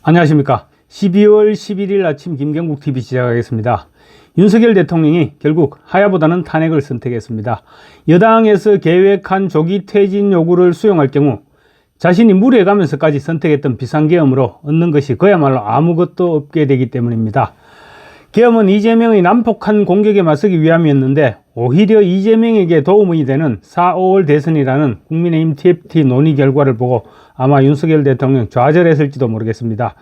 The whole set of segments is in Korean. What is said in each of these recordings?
안녕하십니까. 12월 11일 아침 김경국TV 시작하겠습니다. 윤석열 대통령이 결국 하야보다는 탄핵을 선택했습니다. 여당에서 계획한 조기 퇴진 요구를 수용할 경우 자신이 무리해가면서까지 선택했던 비상계엄으로 얻는 것이 그야말로 아무것도 없게 되기 때문입니다. 계엄은 이재명의 난폭한 공격에 맞서기 위함이었는데 오히려 이재명에게 도움이 되는 4, 5월 대선이라는 국민의힘 TFT 논의 결과를 보고 아마 윤석열 대통령 좌절했을지도 모르겠습니다.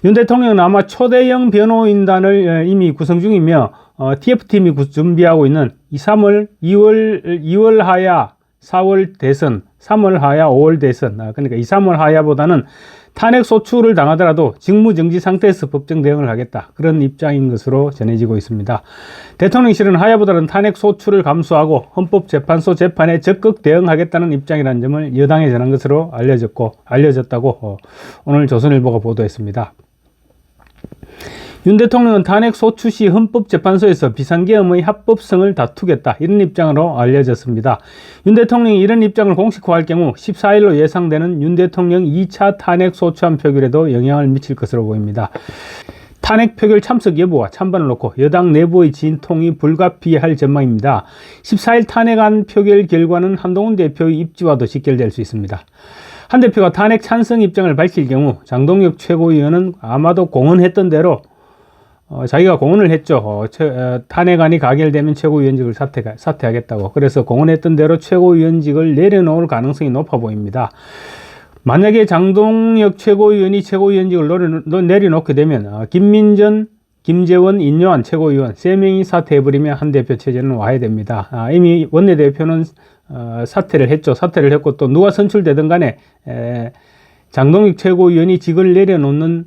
윤 대통령은 아마 초대형 변호인단을 이미 구성 중이며 TF팀이 준비하고 있는 2월 하야 4월 대선, 3월 하야 5월 대선, 그러니까 2, 3월 하야보다는 탄핵 소추를 당하더라도 직무정지 상태에서 법정 대응을 하겠다, 그런 입장인 것으로 전해지고 있습니다. 대통령실은 하야보다는 탄핵 소추를 감수하고 헌법재판소 재판에 적극 대응하겠다는 입장이라는 점을 여당에 전한 것으로 알려졌다고 오늘 조선일보가 보도했습니다. 윤 대통령은 탄핵 소추 시 헌법재판소에서 비상계엄의 합법성을 다투겠다, 이런 입장으로 알려졌습니다. 윤 대통령이 이런 입장을 공식화할 경우 14일로 예상되는 윤 대통령 2차 탄핵 소추안 표결에도 영향을 미칠 것으로 보입니다. 탄핵 표결 참석 여부와 찬반을 놓고 여당 내부의 진통이 불가피할 전망입니다. 14일 탄핵안 표결 결과는 한동훈 대표의 입지와도 직결될 수 있습니다. 한 대표가 탄핵 찬성 입장을 밝힐 경우 장동혁 최고위원은 아마도 공언했던 대로 자기가 공언을 했죠. 탄핵안이 가결되면 최고위원직을 사퇴하겠다고. 그래서 공언했던 대로 최고위원직을 내려놓을 가능성이 높아 보입니다. 만약에 장동혁 최고위원이 최고위원직을 내려놓게 되면 김민전, 김재원, 인요한 최고위원 3명이 사퇴해버리면 한 대표 체제는 와해됩니다. 이미 원내대표는 사퇴를 했죠. 사퇴를 했고 또 누가 선출되든 간에 장동혁 최고위원이 직을 내려놓는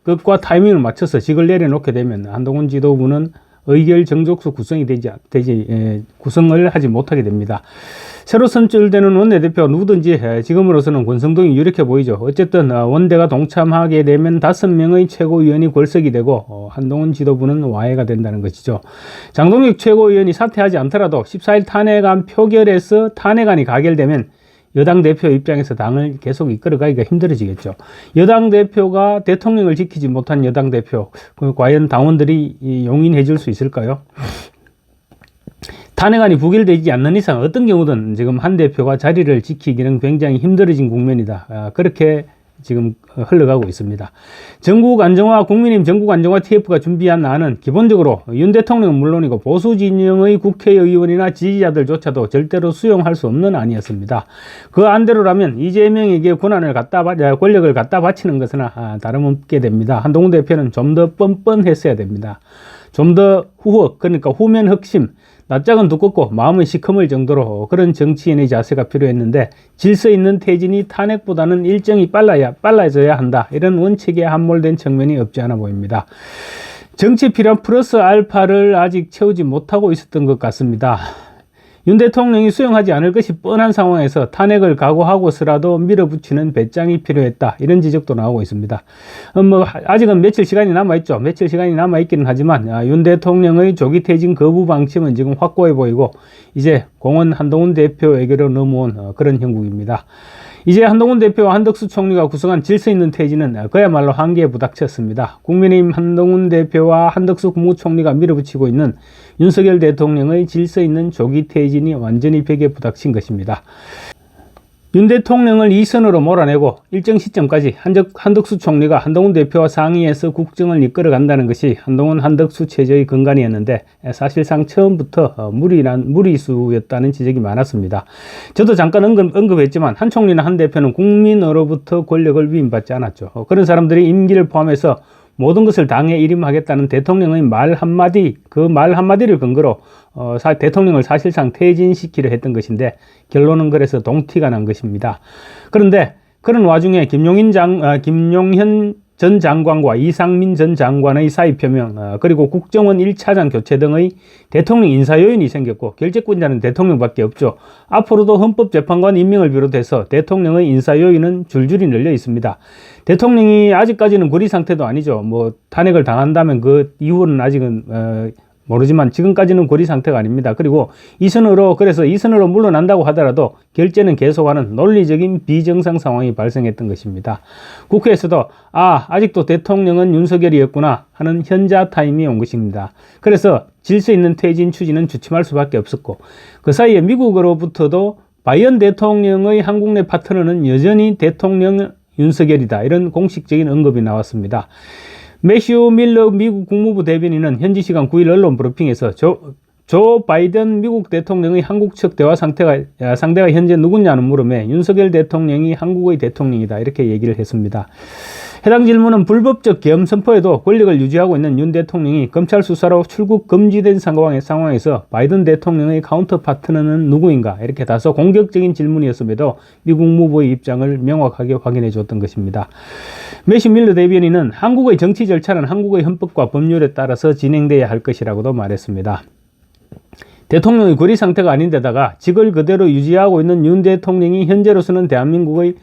것과 타이밍을 맞춰서 직을 내려놓게 되면 한동훈 지도부는 의결 정족수 구성을 하지 못하게 됩니다. 새로 선출되는 원내대표가 누구든지 지금으로서는 권성동이 유력해 보이죠. 어쨌든 원대가 동참하게 되면 5명의 최고위원이 골석이 되고 한동훈 지도부는 와해가 된다는 것이죠. 장동혁 최고위원이 사퇴하지 않더라도 14일 탄핵안 표결에서 탄핵안이 가결되면 여당 대표 입장에서 당을 계속 이끌어가기가 힘들어지겠죠. 여당 대표가 대통령을 지키지 못한 여당 대표, 과연 당원들이 용인해 줄 수 있을까요? 탄핵안이 부결되지 않는 이상 어떤 경우든 지금 한 대표가 자리를 지키기는 굉장히 힘들어진 국면이다, 그렇게 지금 흘러가고 있습니다. 국민의힘 전국 안정화 TF가 준비한 안은 기본적으로 윤 대통령은 물론이고 보수 진영의 국회의원이나 지지자들조차도 절대로 수용할 수 없는 안이었습니다. 그 안대로라면 이재명에게 권력을 갖다 바치는 것은 다름없게 됩니다. 한동훈 대표는 좀 더 뻔뻔했어야 됩니다. 좀 더 그러니까 후면 흑심, 낯짝은 두껍고 마음은 시커멀 정도로 그런 정치인의 자세가 필요했는데 질서 있는 퇴진이 탄핵보다는 일정이 빨라져야 한다, 이런 원칙에 함몰된 측면이 없지 않아 보입니다. 정치에 필요한 플러스 알파를 아직 채우지 못하고 있었던 것 같습니다. 윤 대통령이 수용하지 않을 것이 뻔한 상황에서 탄핵을 각오하고서라도 밀어붙이는 배짱이 필요했다, 이런 지적도 나오고 있습니다. 아직은 며칠 시간이 남아있죠. 며칠 시간이 남아있기는 하지만 윤 대통령의 조기 퇴진 거부 방침은 지금 확고해 보이고 이제 공은 한동훈 대표에게로 넘어온 그런 형국입니다. 이제 한동훈 대표와 한덕수 총리가 구성한 질서 있는 퇴진은 그야말로 한계에 부닥쳤습니다. 국민의힘 한동훈 대표와 한덕수 국무총리가 밀어붙이고 있는 윤석열 대통령의 질서 있는 조기 퇴진이 완전히 벽에 부닥친 것입니다. 윤 대통령을 2선으로 몰아내고 일정 시점까지 한덕수 총리가 한동훈 대표와 상의해서 국정을 이끌어간다는 것이 한덕수 체제의 근간이었는데 사실상 처음부터 무리수였다는 지적이 많았습니다. 저도 잠깐 언급했지만 한 총리나 한 대표는 국민으로부터 권력을 위임받지 않았죠. 그런 사람들이 임기를 포함해서 모든 것을 당에 일임하겠다는 대통령의 말 한마디, 그 말 한마디를 근거로 대통령을 사실상 퇴진시키려 했던 것인데 결론은 그래서 동티가 난 것입니다. 그런데 그런 와중에 김용현 전 장관과 이상민 전 장관의 사의 표명, 그리고 국정원 1차장 교체 등의 대통령 인사 요인이 생겼고 결재권자는 대통령밖에 없죠. 앞으로도 헌법재판관 임명을 비롯해서 대통령의 인사 요인은 줄줄이 늘려 있습니다. 대통령이 아직까지는 구리 상태도 아니죠. 탄핵을 당한다면 그 이후는 아직은 모르지만 지금까지는 고리 상태가 아닙니다. 그리고 그래서 이선으로 물러난다고 하더라도 결재는 계속하는 논리적인 비정상 상황이 발생했던 것입니다. 국회에서도 아직도 대통령은 윤석열이었구나 하는 현자 타임이 온 것입니다. 그래서 질서 있는 퇴진 추진은 주춤할 수밖에 없었고, 그 사이에 미국으로부터도 바이든 대통령의 한국 내 파트너는 여전히 대통령 윤석열이다, 이런 공식적인 언급이 나왔습니다. 매슈 밀러 미국 국무부 대변인은 현지 시간 9일 언론 브리핑에서 조 바이든 미국 대통령의 한국 측 대화 상대가 현재 누구냐는 물음에 윤석열 대통령이 한국의 대통령이다, 이렇게 얘기를 했습니다. 해당 질문은 불법적 계엄 선포에도 권력을 유지하고 있는 윤 대통령이 검찰 수사로 출국 금지된 상황에서 바이든 대통령의 카운터 파트너는 누구인가, 이렇게 다소 공격적인 질문이었음에도 미국 국무부의 입장을 명확하게 확인해 줬던 것입니다. 매슈 밀러 대변인은 한국의 정치 절차는 한국의 헌법과 법률에 따라서 진행돼야 할 것이라고도 말했습니다. 대통령의 고리 상태가 아닌데다가 직을 그대로 유지하고 있는 윤 대통령이 현재로서는 대한민국의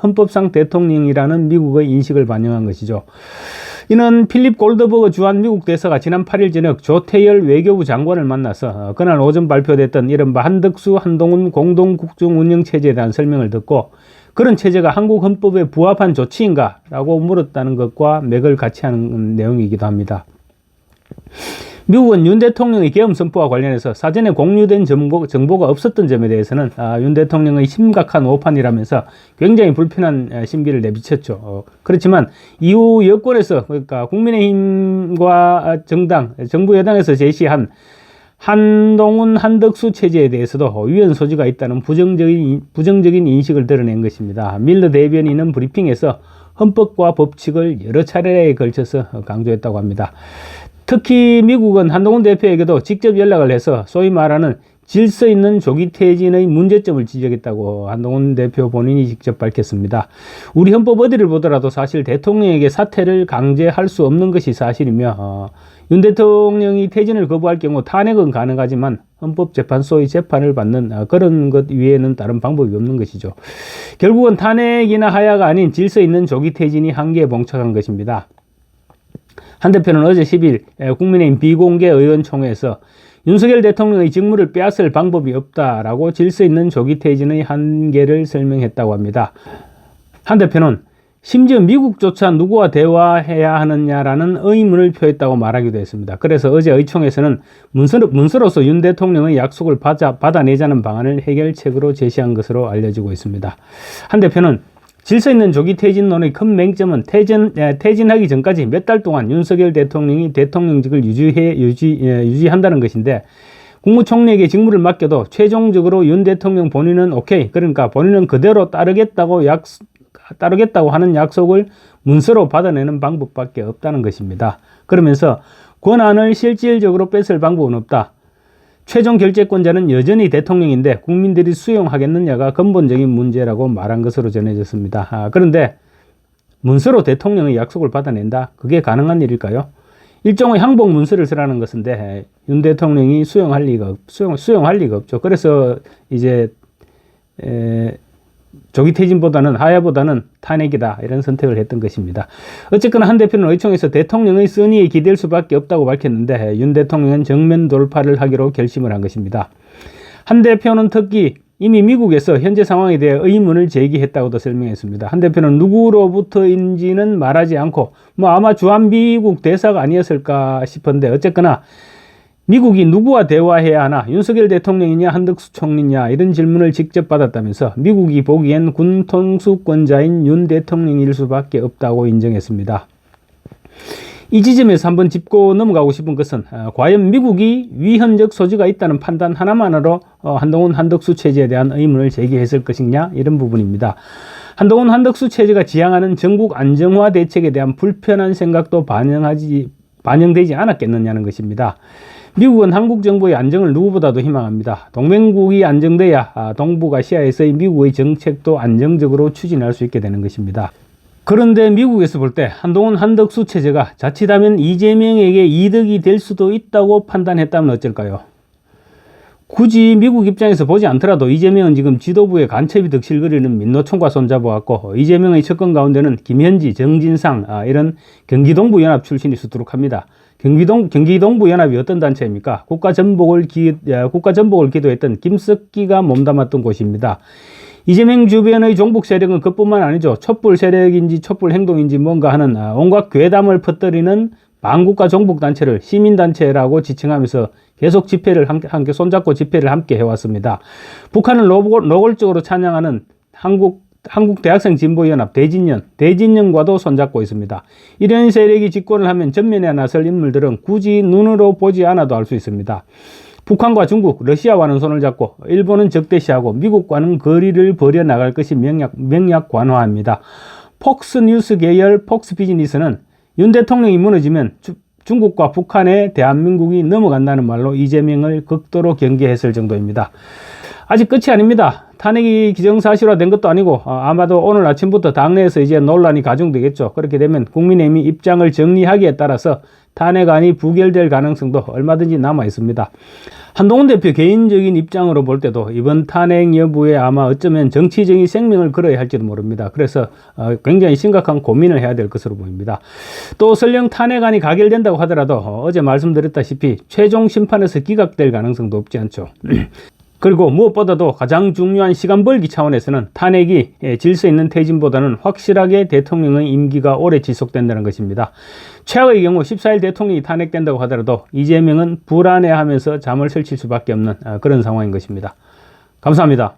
헌법상 대통령이라는 미국의 인식을 반영한 것이죠. 이는 필립 골드버그 주한 미국 대사가 지난 8일 저녁 조태열 외교부 장관을 만나서 그날 오전 발표됐던 이른바 한덕수 한동훈 공동국정운영체제에 대한 설명을 듣고 그런 체제가 한국 헌법에 부합한 조치인가? 라고 물었다는 것과 맥을 같이 하는 내용이기도 합니다. 미국은 윤 대통령의 계엄 선포와 관련해서 사전에 공유된 정보가 없었던 점에 대해서는 윤 대통령의 심각한 오판이라면서 굉장히 불편한 신비를 내비쳤죠. 그렇지만 이후 여권에서, 그러니까 국민의힘과 정부 여당에서 제시한 한동훈 한덕수 체제에 대해서도 위헌 소지가 있다는 부정적인 인식을 드러낸 것입니다. 밀러 대변인은 브리핑에서 헌법과 법칙을 여러 차례에 걸쳐서 강조했다고 합니다. 특히 미국은 한동훈 대표에게도 직접 연락을 해서 소위 말하는 질서 있는 조기 퇴진의 문제점을 지적했다고 한동훈 대표 본인이 직접 밝혔습니다. 우리 헌법 어디를 보더라도 사실 대통령에게 사퇴를 강제할 수 없는 것이 사실이며 윤 대통령이 퇴진을 거부할 경우 탄핵은 가능하지만 헌법재판소의 재판을 받는 그런 것 외에는 다른 방법이 없는 것이죠. 결국은 탄핵이나 하야가 아닌 질서 있는 조기 퇴진이 한계에 봉착한 것입니다. 한 대표는 어제 10일 국민의힘 비공개 의원총회에서 윤석열 대통령의 직무를 빼앗을 방법이 없다라고 질서 있는 조기 퇴진의 한계를 설명했다고 합니다. 한 대표는 심지어 미국조차 누구와 대화해야 하느냐라는 의문을 표했다고 말하기도 했습니다. 그래서 어제 의총에서는 문서로서 윤 대통령의 약속을 받아내자는 방안을 해결책으로 제시한 것으로 알려지고 있습니다. 한 대표는 질서 있는 조기 퇴진론의 큰 맹점은 퇴진하기 전까지 몇 달 동안 윤석열 대통령이 대통령직을 유지한다는 것인데, 국무총리에게 직무를 맡겨도 최종적으로 윤 대통령 본인은 오케이, 그러니까 본인은 그대로 따르겠다고 하는 약속을 문서로 받아내는 방법밖에 없다는 것입니다. 그러면서 권한을 실질적으로 뺏을 방법은 없다. 최종 결재권자는 여전히 대통령인데 국민들이 수용하겠느냐가 근본적인 문제라고 말한 것으로 전해졌습니다. 그런데 문서로 대통령의 약속을 받아낸다? 그게 가능한 일일까요? 일종의 항복 문서를 쓰라는 것인데 윤 대통령이 수용할 리가 없죠. 그래서 이제 조기 퇴진보다는 하야보다는 탄핵이다, 이런 선택을 했던 것입니다. 어쨌거나 한 대표는 의총에서 대통령의 선의에 기댈 수밖에 없다고 밝혔는데 윤 대통령은 정면 돌파를 하기로 결심을 한 것입니다. 한 대표는 특히 이미 미국에서 현재 상황에 대해 의문을 제기했다고도 설명했습니다. 한 대표는 누구로부터인지는 말하지 않고 아마 주한 미국 대사가 아니었을까 싶은데, 어쨌거나 미국이 누구와 대화해야 하나, 윤석열 대통령이냐 한덕수 총리냐, 이런 질문을 직접 받았다면서 미국이 보기엔 군 통수권자인 윤 대통령일 수밖에 없다고 인정했습니다. 이 지점에서 한번 짚고 넘어가고 싶은 것은 과연 미국이 위헌적 소지가 있다는 판단 하나만으로 한동훈 한덕수 체제에 대한 의문을 제기했을 것이냐, 이런 부분입니다. 한동훈 한덕수 체제가 지향하는 전국 안정화 대책에 대한 불편한 생각도 반영되지 않았겠느냐는 것입니다. 미국은 한국 정부의 안정을 누구보다도 희망합니다. 동맹국이 안정돼야 동북아시아에서의 미국의 정책도 안정적으로 추진할 수 있게 되는 것입니다. 그런데 미국에서 볼 때 한동훈 한덕수 체제가 자칫하면 이재명에게 이득이 될 수도 있다고 판단했다면 어쩔까요? 굳이 미국 입장에서 보지 않더라도 이재명은 지금 지도부의 간첩이 득실거리는 민노총과 손잡아왔고, 이재명의 측근 가운데는 김현지, 정진상 이런 경기동부 연합 출신이 수두룩합니다. 경기동부 연합이 어떤 단체입니까? 국가전복을 기도했던 김석기가 몸담았던 곳입니다. 이재명 주변의 종북 세력은 그뿐만 아니죠. 촛불 세력인지 촛불 행동인지 뭔가 하는 온갖 괴담을 퍼뜨리는 반국가 종북 단체를 시민단체라고 지칭하면서 계속 집회를 함께 손잡고 집회를 함께 해왔습니다. 북한을 노골적으로 찬양하는 한국대학생진보연합 대진연과도 손잡고 있습니다. 이런 세력이 집권을 하면 전면에 나설 인물들은 굳이 눈으로 보지 않아도 알 수 있습니다. 북한과 중국, 러시아와는 손을 잡고 일본은 적대시하고 미국과는 거리를 벌여 나갈 것이 명약관화입니다. 폭스뉴스 계열 폭스비즈니스는 윤 대통령이 무너지면 중국과 북한에 대한민국이 넘어간다는 말로 이재명을 극도로 경계했을 정도입니다. 아직 끝이 아닙니다. 탄핵이 기정사실화된 것도 아니고 아마도 오늘 아침부터 당내에서 이제 논란이 가중되겠죠. 그렇게 되면 국민의힘이 입장을 정리하기에 따라서 탄핵안이 부결될 가능성도 얼마든지 남아 있습니다. 한동훈 대표 개인적인 입장으로 볼 때도 이번 탄핵 여부에 아마 어쩌면 정치적인 생명을 걸어야 할지도 모릅니다. 그래서 굉장히 심각한 고민을 해야 될 것으로 보입니다. 또 설령 탄핵안이 가결된다고 하더라도 어제 말씀드렸다시피 최종 심판에서 기각될 가능성도 없지 않죠. 그리고 무엇보다도 가장 중요한 시간 벌기 차원에서는 탄핵이 질서 있는 퇴진보다는 확실하게 대통령의 임기가 오래 지속된다는 것입니다. 최악의 경우 14일 대통령이 탄핵된다고 하더라도 이재명은 불안해하면서 잠을 설칠 수밖에 없는 그런 상황인 것입니다. 감사합니다.